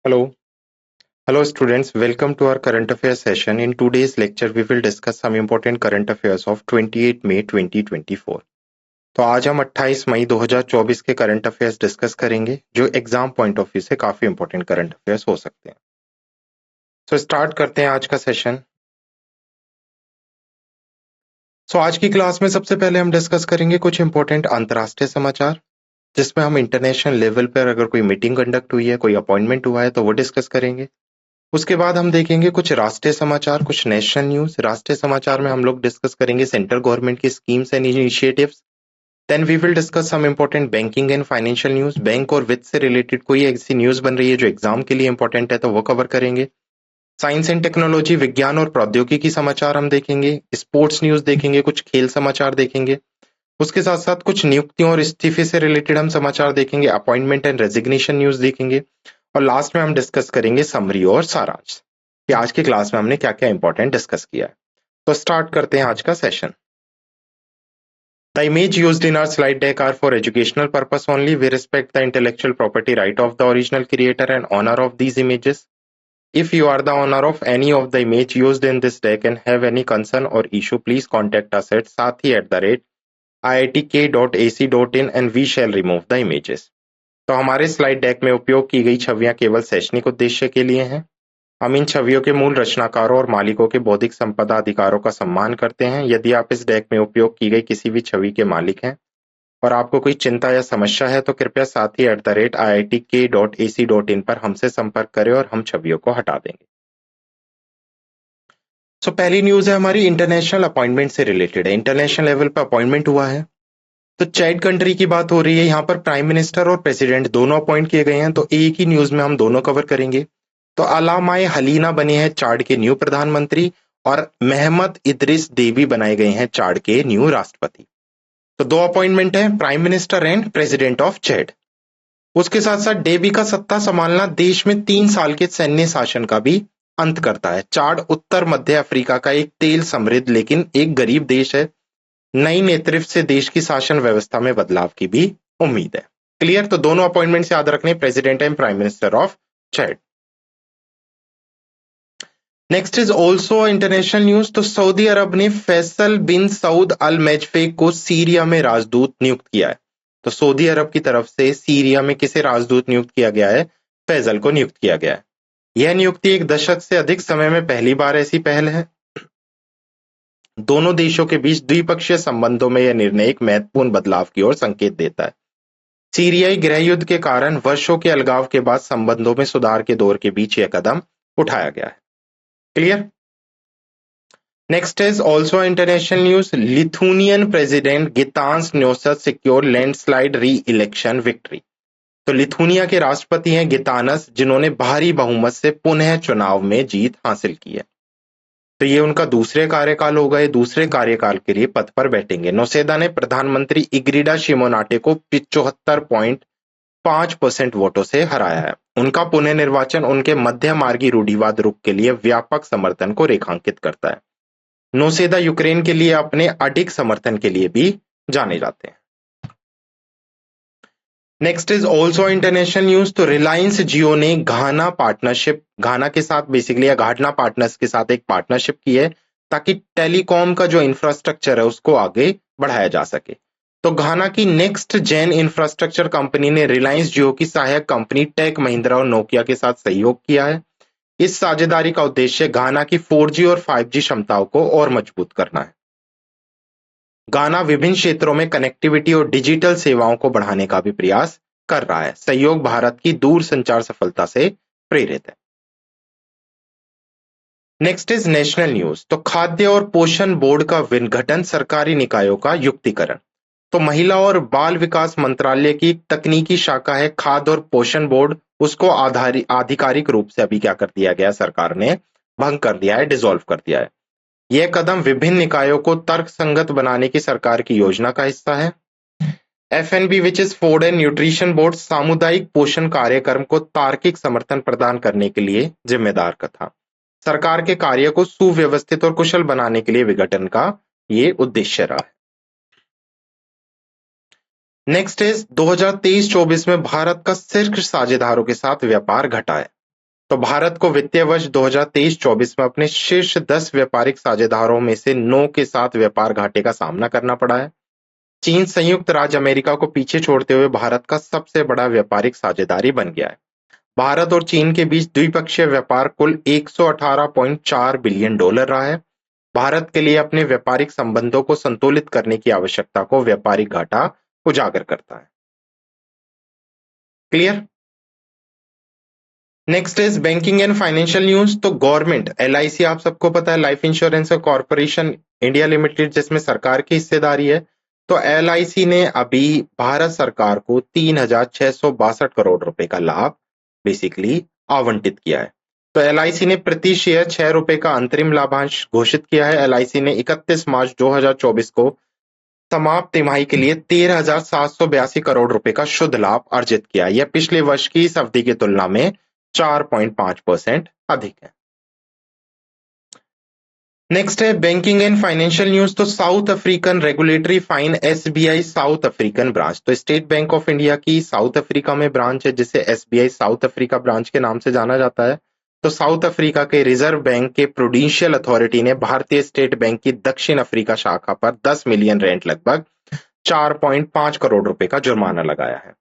Hello. Hello students, welcome to our current affairs session. In today's lecture, we will discuss some important current affairs of 28 May 2024. तो आज हम 28 मई 2024 के current affairs discuss करेंगे जो exam point of view से काफी important current affairs हो सकते हैं। सो स्टार्ट करते हैं आज का सेशन। आज की क्लास में सबसे पहले हम डिस्कस करेंगे कुछ इंपॉर्टेंट अंतर्राष्ट्रीय समाचार, जिसमें हम इंटरनेशनल लेवल पर अगर कोई मीटिंग कंडक्ट हुई है, कोई अपॉइंटमेंट हुआ है तो वो डिस्कस करेंगे। उसके बाद हम देखेंगे कुछ राष्ट्रीय समाचार, कुछ नेशनल न्यूज। राष्ट्रीय समाचार में हम लोग डिस्कस करेंगे सेंट्रल गवर्नमेंट की schemes and initiatives. Then we will discuss some important banking and financial news. Bank और वित्त से रिलेटेड कोई ऐसी न्यूज बन रही है जो एग्जाम के लिए इंपॉर्टेंट है तो वो कवर करेंगे। साइंस एंड टेक्नोलॉजी, विज्ञान और प्रौद्योगिकी समाचार हम देखेंगे। स्पोर्ट्स न्यूज देखेंगे, कुछ खेल समाचार देखेंगे। उसके साथ साथ कुछ नियुक्तियों और इस्तीफे से रिलेटेड हम समाचार देखेंगे। अपॉइंटमेंट एंड रेजिग्नेशन न्यूज देखेंगे। और लास्ट में हम डिस्कस करेंगे समरी और सारांश कि आज की क्लास में हमने क्या क्या इंपॉर्टेंट डिस्कस किया है। तो स्टार्ट करते हैं आज का session. The image used in our slide deck are for educational purpose only. We respect the intellectual property right of the original creator and owner of these images. If you are the owner of any of the image used in this deck and have any concern or issue, please contact us at sathi@iitk.ac.in and we shall remove the images. तो हमारे slide deck में उपयोग की गई छवियां केवल शैक्षणिक उद्देश्य के लिए हैं। हम इन छवियों के मूल रचनाकारों और मालिकों के बौद्धिक संपदा अधिकारों का सम्मान करते हैं। यदि आप इस डेक में उपयोग की गई किसी भी छवि के मालिक हैं और आपको कोई चिंता या समस्या है तो कृपया sathi@iitk.ac.in पर हमसे संपर्क करें और हम छवियों को हटा देंगे। पहली न्यूज है हमारी इंटरनेशनल अपॉइंटमेंट से रिलेटेड है। इंटरनेशनल लेवल पर अपॉइंटमेंट हुआ है तो चैड कंट्री की बात हो रही है। यहाँ पर प्राइम मिनिस्टर और प्रेसिडेंट दोनों अपॉइंट किए गए हैं, तो एक ही न्यूज में हम दोनों कवर करेंगे। तो अलामाए हलीना बने हैं चाड के न्यू प्रधानमंत्री और मेहमत इदरिस देवी बनाए गए हैं चाड के न्यू राष्ट्रपति। तो दो अपॉइंटमेंट है, prime minister and president of Chad. उसके साथ साथ डेवी का सत्ता संभालना देश में 3 साल के सैन्य शासन का भी अंत करता है। चाड उत्तर मध्य अफ्रीका का एक तेल समृद्ध लेकिन एक गरीब देश है। नई नेतृत्व से देश की शासन व्यवस्था में बदलाव की भी उम्मीद है। क्लियर? तो दोनों अपॉइंटमेंट याद रखने, president and prime minister of Chad. Next is also international news. तो सऊदी अरब ने फैसल बिन सऊद अल मैजफेक को सीरिया में राजदूत नियुक्त किया है। तो सऊदी अरब की तरफ से सीरिया में किसे राजदूत नियुक्त किया गया है? फैसल को नियुक्त किया गया है। यह नियुक्ति एक दशक से अधिक समय में पहली बार ऐसी पहल है। दोनों देशों के बीच द्विपक्षीय संबंधों में यह निर्णय एक महत्वपूर्ण बदलाव की ओर संकेत देता है। सीरियाई गृह युद्ध के कारण वर्षों के अलगाव के बाद संबंधों में सुधार के दौर के बीच यह कदम उठाया गया है। Clear? Next is also international news. Lithuanian president Gitanas Nauseda secure landslide reelection victory. तो लिथुनिया के राष्ट्रपति हैं गितानस, जिन्होंने भारी बहुमत से पुनः चुनाव में जीत हासिल की है। तो ये उनका दूसरे कार्यकाल होगा। ये दूसरे कार्यकाल के लिए पद पर बैठेंगे। नौसेदा ने प्रधानमंत्री इग्रिडा शिमोनाटे को 75.5% वोटों से हराया है। उनका पुनः निर्वाचन उनके मध्य मार्गी रूढ़िवाद रुख के लिए व्यापक समर्थन को रेखांकित करता है। नौसेदा यूक्रेन के लिए अपने अडिग समर्थन के लिए भी जाने जाते हैं। Next is also international news. तो रिलायंस जियो ने घाना के साथ बेसिकली घाटना पार्टनर्स के साथ एक पार्टनरशिप की है ताकि टेलीकॉम का जो इंफ्रास्ट्रक्चर है उसको आगे बढ़ाया जा सके। तो घाना की नेक्स्ट जेन इंफ्रास्ट्रक्चर कंपनी ने रिलायंस जियो की सहायक कंपनी टेक महिंद्रा और नोकिया के साथ सहयोग किया है। इस साझेदारी का उद्देश्य घाना की 4G और 5G क्षमताओं को और मजबूत करना है। घाना विभिन्न क्षेत्रों में कनेक्टिविटी और डिजिटल सेवाओं को बढ़ाने का भी प्रयास कर रहा है। सहयोग भारत की दूरसंचार सफलता से प्रेरित है। Next is national news. तो खाद्य और पोषण बोर्ड का विघटन, सरकारी निकायों का युक्तिकरण। तो महिला और बाल विकास मंत्रालय की तकनीकी शाखा है खाद्य और पोषण बोर्ड, उसको आधिकारिक रूप से अभी क्या कर दिया गया, सरकार ने भंग कर दिया है, डिसॉल्व कर दिया है। यह कदम विभिन्न निकायों को तर्कसंगत बनाने की सरकार की योजना का हिस्सा है। FNB which is food and nutrition board सामुदायिक पोषण कार्यक्रम को तार्किक समर्थन प्रदान करने के लिए जिम्मेदार था। सरकार के कार्य को सुव्यवस्थित और कुशल बनाने के लिए विघटन का ये उद्देश्य रहा है। नेक्स्ट इज 2023-24 में भारत का शीर्ष साझेदारों के साथ व्यापार घटा है। तो भारत को वित्तीय वर्ष 2023-24 में अपने शीर्ष 10 व्यापारिक साझेदारों में से 9 के साथ व्यापार घाटे का सामना करना पड़ा है। चीन संयुक्त राज्य अमेरिका को पीछे छोड़ते हुए भारत का सबसे बड़ा व्यापारिक साझेदारी बन गया है। भारत और चीन के बीच द्विपक्षीय व्यापार कुल 118.4 बिलियन डॉलर रहा है। भारत के लिए अपने व्यापारिक संबंधों को संतुलित करने की आवश्यकता को व्यापारिक घाटा उजागर करता है। Clear? Next is banking and financial news. तो गवर्नमेंट LIC आप सबको पता है, life insurance corporation India limited, जिसमें सरकार की हिस्सेदारी है। तो LIC ने अभी भारत सरकार को 3,662 करोड़ रुपए का लाभ बेसिकली आवंटित किया है। तो LIC ने प्रति शेयर 6 रुपए का अंतरिम लाभांश घोषित किया है। LIC ने 31 मार्च 2024 को समाप्त तिमाही के लिए 13,782 करोड़ रुपए का शुद्ध लाभ अर्जित किया। यह पिछले वर्ष की इस अवधि की तुलना में 4.5% अधिक है। नेक्स्ट है बैंकिंग एंड फाइनेंशियल न्यूज। तो south African regulatory fine SBI south African branch, तो स्टेट बैंक ऑफ इंडिया की साउथ अफ्रीका में ब्रांच है जिसे SBI साउथ अफ्रीका ब्रांच के नाम से जाना जाता है। तो साउथ अफ्रीका के रिजर्व बैंक के प्रूडेंशियल अथॉरिटी ने भारतीय स्टेट बैंक की दक्षिण अफ्रीका शाखा पर 10 मिलियन रेंट लगभग 4.5 करोड़ रुपए का जुर्माना लगाया है।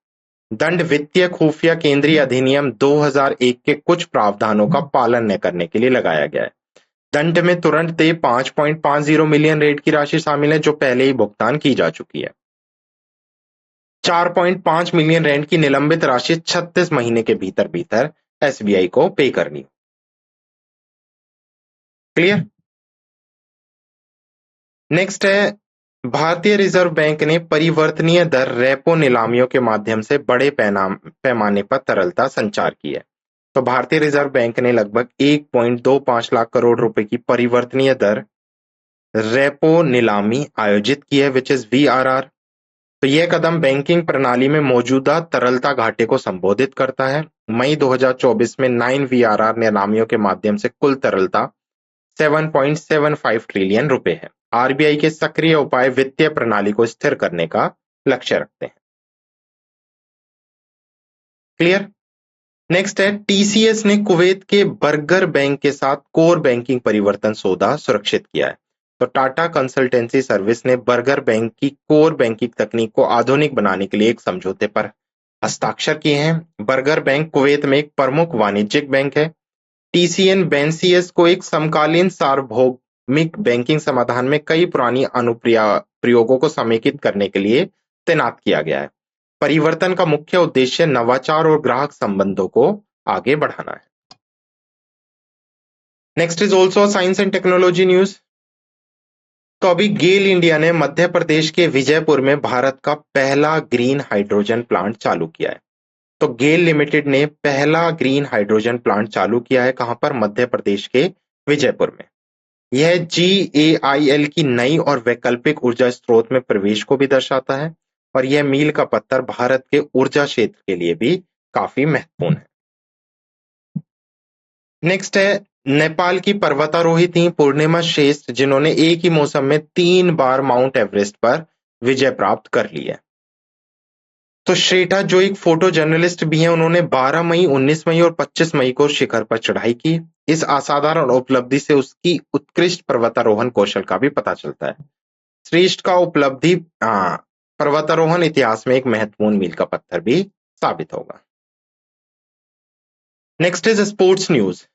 दंड वित्तीय खुफिया केंद्रीय अधिनियम 2001 के कुछ प्रावधानों का पालन न करने के लिए लगाया गया है। दंड में तुरंत देय 5.50 मिलियन रेट की राशि शामिल है जो पहले ही भुगतान की जा चुकी है। 4.5 मिलियन रेंट की निलंबित राशि 36 महीने के भीतर SBI को पे करनी। क्लियर? नेक्स्ट है भारतीय रिजर्व बैंक ने परिवर्तनीय दर रेपो नीलामियों के माध्यम से बड़े पैमाने पर तरलता संचार की है। तो भारतीय रिजर्व बैंक ने लगभग 1.25 लाख करोड़ रुपए की परिवर्तनीय दर रेपो नीलामी आयोजित की है, विच इज VRR। तो यह कदम बैंकिंग प्रणाली में मौजूदा तरलता घाटे को संबोधित करता है। मई 2024 में 9 VRR नीलामियों के माध्यम से कुल तरलता 7.75 ट्रिलियन रुपए है। RBI के सक्रिय उपाय वित्तीय प्रणाली को स्थिर करने का लक्ष्य रखते हैं। क्लियर? नेक्स्ट है TCS ने कुवैत के बर्गर बैंक के साथ कोर बैंकिंग परिवर्तन सौदा सुरक्षित किया है। तो टाटा कंसल्टेंसी सर्विस ने बर्गर बैंक की कोर बैंकिंग तकनीक को आधुनिक बनाने के लिए एक समझौते पर हस्ताक्षर किए हैं। बर्गर बैंक कुवैत में एक प्रमुख वाणिज्यिक बैंक है। TCN BNCS को एक समकालीन सार्वभौमिक बैंकिंग समाधान में कई पुरानी अनुप्रयोगों को समेकित करने के लिए तैनात किया गया है। परिवर्तन का मुख्य उद्देश्य नवाचार और ग्राहक संबंधों को आगे बढ़ाना है। Next is also science and technology news. तो अभी गेल इंडिया ने मध्य प्रदेश के विजयपुर में भारत का पहला ग्रीन हाइड्रोजन प्लांट चालू किया है। तो गेल लिमिटेड ने पहला ग्रीन हाइड्रोजन प्लांट चालू किया है। कहां पर? मध्य प्रदेश के विजयपुर में। यह GAIL की नई और वैकल्पिक ऊर्जा स्रोत में प्रवेश को भी दर्शाता है और यह मील का पत्थर भारत के ऊर्जा क्षेत्र के लिए भी काफी महत्वपूर्ण है। नेक्स्ट है नेपाल की पर्वतारोही थी पूर्णिमा श्रेष्ठ, जिन्होंने एक ही मौसम में 3 बार माउंट एवरेस्ट पर विजय प्राप्त कर ली है। तो श्वेता जो एक फोटो जर्नलिस्ट भी हैं, उन्होंने 12 मई, 19 मई और 25 मई को शिखर पर चढ़ाई की। इस असाधारण उपलब्धि से उसकी उत्कृष्ट पर्वतारोहण कौशल का भी पता चलता है। श्रेष्ठ का उपलब्धि पर्वतारोहण इतिहास में एक महत्वपूर्ण मील का पत्थर भी साबित होगा। Next is sports news.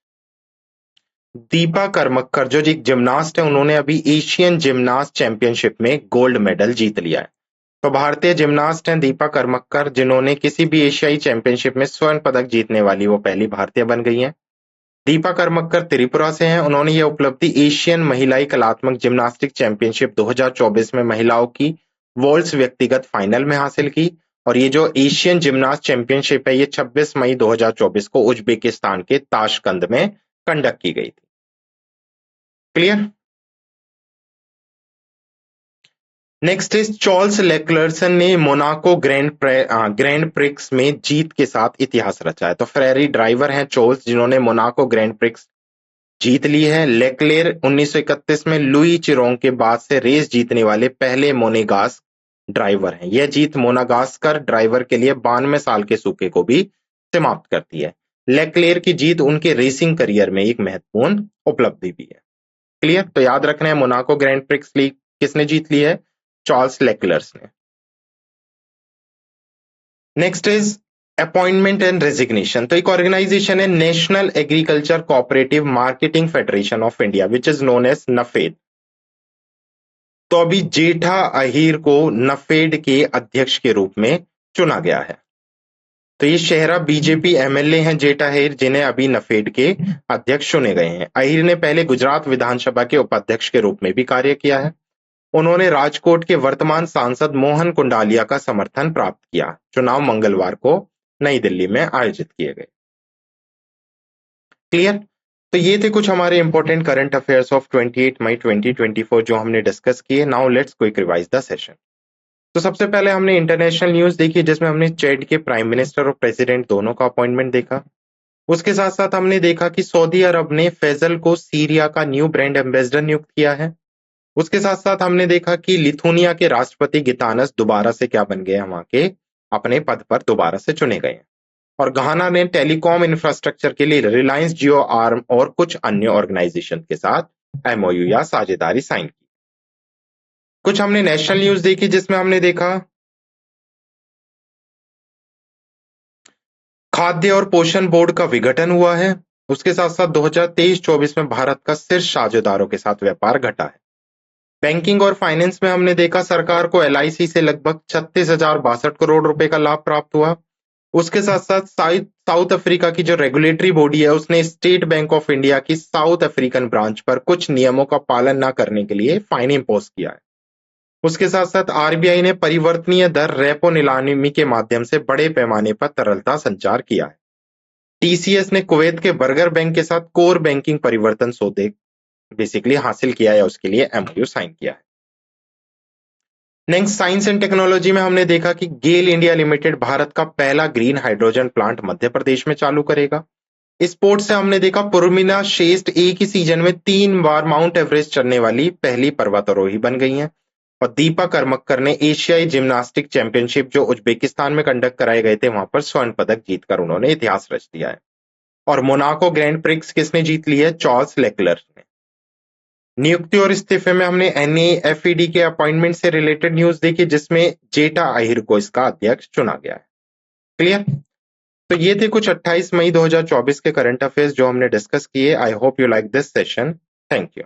Deepa Karmakar जो एक जिमनास्ट है, उन्होंने अभी एशियन जिमनास्ट चैंपियनशिप में गोल्ड मेडल जीत लिया है। तो भारतीय जिमनास्ट हैं दीपा कर्मकर, जिन्होंने किसी भी एशियाई चैंपियनशिप में स्वर्ण पदक जीतने वाली वो पहली भारतीय बन गई हैं। दीपा कर्मकर त्रिपुरा से हैं। उन्होंने यह उपलब्धि एशियन महिलाई कलात्मक जिम्नास्टिक चैंपियनशिप 2024 में महिलाओं की वॉल्ट्स व्यक्तिगत फाइनल में हासिल की और ये जो एशियन जिम्नास्ट चैंपियनशिप है ये 26 मई 2024 को उज्बेकिस्तान के ताशकंद में कंडक्ट की गई थी। क्लियर? नेक्स्ट इज चार्ल्स लेक्लर्सन ने मोनाको ग्रैंड प्रिक्स में जीत के साथ इतिहास रचा है। तो फेरारी ड्राइवर हैं चार्ल्स, जिन्होंने मोनाको ग्रैंड प्रिक्स जीत ली है। लेक्लेर 1931 में लुई चिरोंग के बाद से रेस जीतने वाले पहले मोनेगास्क ड्राइवर हैं। यह जीत मोनागास्कर ड्राइवर के लिए 92 साल के सूखे को भी समाप्त करती है। लेक्लेयर की जीत उनके रेसिंग करियर में एक महत्वपूर्ण उपलब्धि भी है। क्लियर? तो याद रखना है, मोनाको ग्रैंड प्रिक्स लीग किसने जीत ली है? चार्ल्स लेक्लर्स ने। Next is appointment and resignation. तो एक ऑर्गेनाइजेशन है national agriculture cooperative marketing federation of India which is known as NAFED. तो अभी जेठा अहीर को नफेड के अध्यक्ष के रूप में चुना गया है। तो ये शहरा बीजेपी एमएलए हैं जेठा अहीर, जिन्हें अभी नफेड के अध्यक्ष चुने गए हैं। अहीर ने पहले गुजरात विधानसभा के उपाध्यक्ष के रूप में भी कार्य किया है। उन्होंने राजकोट के वर्तमान सांसद मोहन कुंडालिया का समर्थन प्राप्त किया। चुनाव मंगलवार को नई दिल्ली में आयोजित किए गए। क्लियर? तो ये थे कुछ हमारे इंपॉर्टेंट करंट अफेयर्स ऑफ 28 मई 2024 जो हमने डिस्कस किए। Now let's quick revise the session. तो सबसे पहले हमने इंटरनेशनल न्यूज देखी, जिसमें हमने चैड के प्राइम मिनिस्टर और प्रेसिडेंट दोनों का अपॉइंटमेंट देखा। उसके साथ साथ हमने देखा कि सऊदी अरब ने फैजल को सीरिया का न्यू ब्रांड एम्बेसडर नियुक्त किया है। उसके साथ साथ हमने देखा कि लिथुनिया के राष्ट्रपति गितानस दोबारा से क्या बन गए हैं, वहां के अपने पद पर दोबारा से चुने गए हैं। और घाना ने टेलीकॉम इंफ्रास्ट्रक्चर के लिए रिलायंस जियो आर्म और कुछ अन्य ऑर्गेनाइजेशन के साथ एमओयू या साझेदारी साइन की। कुछ हमने नेशनल न्यूज देखी, जिसमें हमने देखा खाद्य और पोषण बोर्ड का विघटन हुआ है। उसके साथ साथ 2023-24 में भारत का शीर्ष साझेदारों के साथ व्यापार घटा है। बैंकिंग और फाइनेंस में हमने देखा सरकार को एलआईसी से लगभग 36,062 करोड़ रुपए का लाभ प्राप्त हुआ। उसके साथ साथ साउथ अफ्रीका की जो रेगुलेटरी बॉडी है, उसने स्टेट बैंक ऑफ इंडिया की साउथ अफ्रीकन ब्रांच पर कुछ नियमों का पालन न करने के लिए फाइन इम्पोज किया है। उसके साथ साथ आरबीआई ने परिवर्तनीय दर रेपो नीलामी के माध्यम से बड़े पैमाने पर तरलता संचार किया है। टीसीएस ने कुवैत के बर्गर बैंक के साथ कोर बैंकिंग परिवर्तन सौदे बेसिकली हासिल किया है, उसके लिए एमओयू साइन किया है। नेक्स्ट साइंस एंड टेक्नोलॉजी में हमने देखा कि गेल इंडिया लिमिटेड भारत का पहला green hydrogen plant Madhya Pradesh में चालू करेगा। स्पोर्ट्स से हमने देखा पुर्मिला श्रेष्ठ एक ही सीजन में 3 बार माउंट एवरेस्ट चढ़ने वाली पहली पर्वतारोही बन गई हैं। और दीपा करमक्कर ने एशियाई जिम्नास्टिक चैंपियनशिप जो उज्बेकिस्तान में कंडक्ट कराए गए थे, वहां पर स्वर्ण पदक जीतकर उन्होंने इतिहास रच दिया है। और मोनाको ग्रैंड प्रिक्स किसने जीत ली है? चार्ल्स लेक्लर ने। नियुक्ति और इस्तीफे में हमने एनएफईडी के अपॉइंटमेंट से रिलेटेड न्यूज देखी, जिसमें जेठा अहीर को इसका अध्यक्ष चुना गया है। क्लियर? तो ये थे कुछ 28 मई 2024 के करंट अफेयर्स जो हमने डिस्कस किए। I hope you like this session. Thank you.